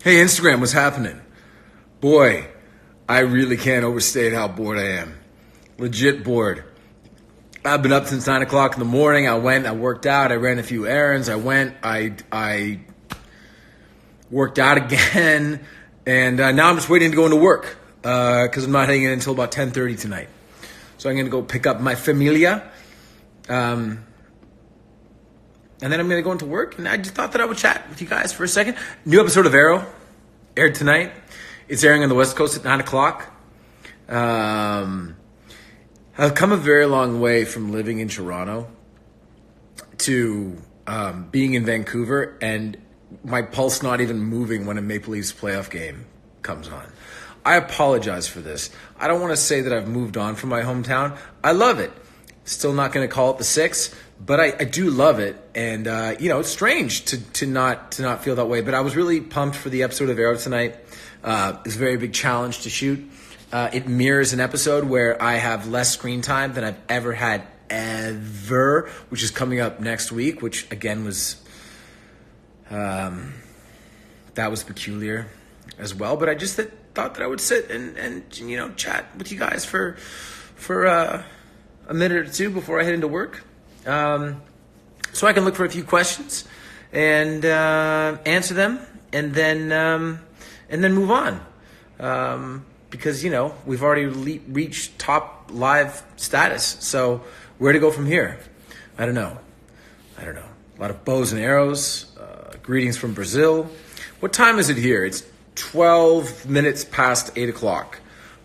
Hey, Instagram, what's happening? Boy, I really can't overstate how bored I am. Legit bored. I've been up since 9 o'clock in the morning. I worked out, I ran a few errands, I worked out again, and now I'm just waiting to go into work because I'm not heading in until about 10:30 tonight. So I'm going to go pick up my familia, and then I'm going to go into work, and I just thought that I would chat with you guys for a second. New episode of Arrow aired tonight. It's airing on the West Coast at 9 o'clock. I've come a very long way from living in Toronto to being in Vancouver, and my pulse not even moving when a Maple Leafs playoff game comes on. I apologize for this. I don't want to say that I've moved on from my hometown. I love it. Still not going to call it the six, but I do love it. And, it's strange to not feel that way. But I was really pumped for the episode of Arrow tonight. It's a very big challenge to shoot. It mirrors an episode where I have less screen time than I've ever had which is coming up next week, which again was, that was peculiar as well. But I just thought that I would sit and chat with you guys for a minute or two before I head into work, so I can look for a few questions and answer them, and then move on, because we've already reached top live status. So where to go from here? I don't know. A lot of bows and arrows. Greetings from Brazil. What time is it here? It's 12 minutes past 8 o'clock,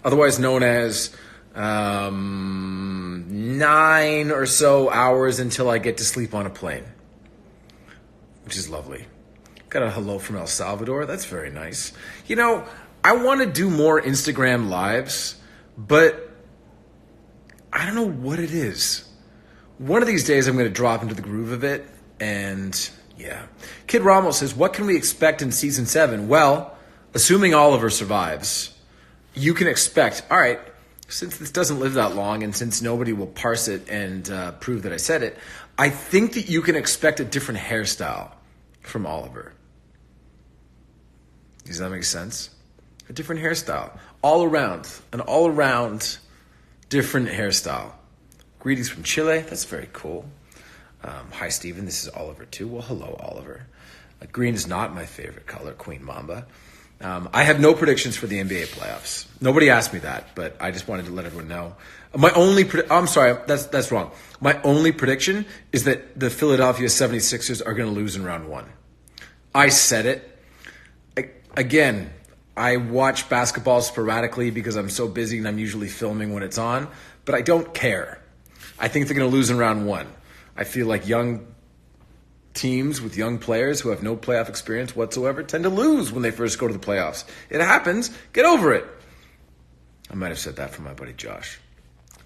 otherwise known as 9 or so hours until I get to sleep on a plane, which is lovely. Got a hello from El Salvador. That's very nice. I want to do more Instagram lives, but I don't know what it is. One of these days I'm going to drop into the groove of it, and yeah. Kid Ramos says, what can we expect in season 7? Well, assuming Oliver survives, you can expect, all right, since this doesn't live that long and since nobody will parse it and prove that I said it, I think that you can expect a different hairstyle from Oliver. Does that make sense? A different hairstyle. An all-around different hairstyle. Greetings from Chile. That's very cool. Hi, Steven. This is Oliver, too. Well, hello, Oliver. Green is not my favorite color, Queen Mamba. I have no predictions for the NBA playoffs. Nobody asked me that, but I just wanted to let everyone know. I'm sorry, that's wrong. My only prediction is that the Philadelphia 76ers are going to lose in round 1. I said it. Again, I watch basketball sporadically because I'm so busy and I'm usually filming when it's on, but I don't care. I think they're going to lose in round 1. I feel like young teams with young players who have no playoff experience whatsoever tend to lose when they first go to the playoffs. It happens. Get over it. I might have said that from my buddy Josh.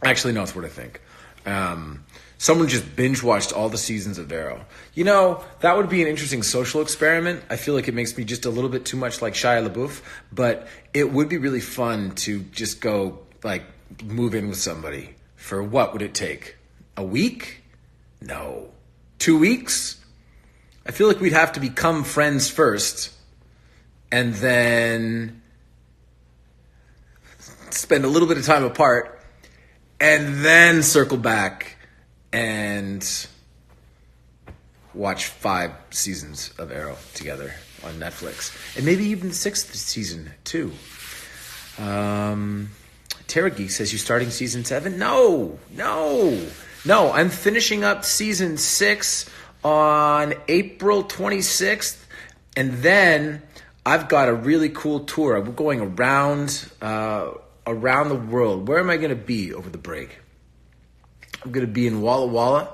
Actually, no, it's what I think. Someone just binge-watched all the seasons of Arrow. That would be an interesting social experiment. I feel like it makes me just a little bit too much like Shia LaBeouf, but it would be really fun to just go, move in with somebody. For what would it take? A week? No. 2 weeks? I feel like we'd have to become friends first and then spend a little bit of time apart and then circle back and watch 5 seasons of Arrow together on Netflix. And maybe even the 6th season, too. Terra Geek says, you starting season 7? No. I'm finishing up season 6 on April 26th. And then I've got a really cool tour. We're going around the world. Where am I going to be over the break? I'm going to be in Walla Walla,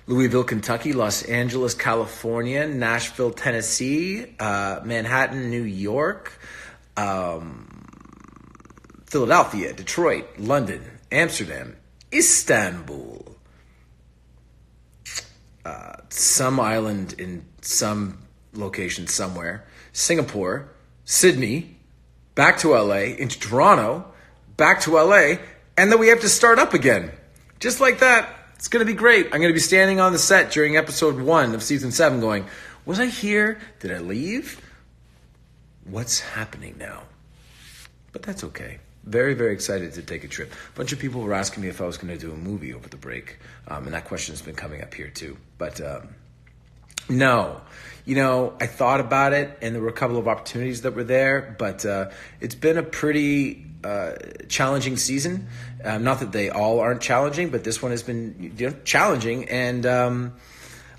Louisville, Kentucky, Los Angeles, California, Nashville, Tennessee, Manhattan, New York, Philadelphia, Detroit, London, Amsterdam, Istanbul, some island in some location somewhere, Singapore, Sydney, back to LA, into Toronto, back to LA, and then we have to start up again. Just like that. It's going to be great. I'm going to be standing on the set during episode 1 of season 7 going, was I here? Did I leave? what's happening now? But that's okay. Very, very excited to take a trip. A bunch of people were asking me if I was going to do a movie over the break, and that question's been coming up here too. But no, I thought about it, and there were a couple of opportunities that were there, but it's been a pretty challenging season. Not that they all aren't challenging, but this one has been challenging. And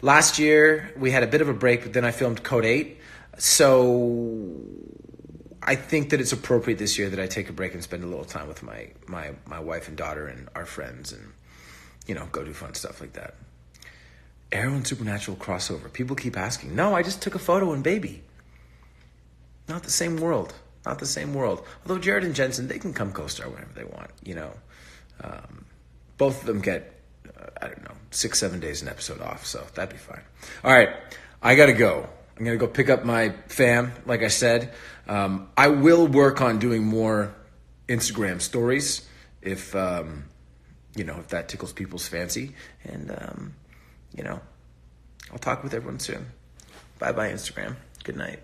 last year we had a bit of a break, but then I filmed Code 8. So I think that it's appropriate this year that I take a break and spend a little time with my wife and daughter and our friends, and go do fun stuff like that. Arrow and Supernatural crossover. People keep asking. No, I just took a photo in Baby. Not the same world. Not the same world. Although Jared and Jensen, they can come co-star whenever they want. Both of them get 6-7 days an episode off, so that'd be fine. All right, I gotta go. I'm going to go pick up my fam, like I said. I will work on doing more Instagram stories if that tickles people's fancy. And, I'll talk with everyone soon. Bye-bye, Instagram. Good night.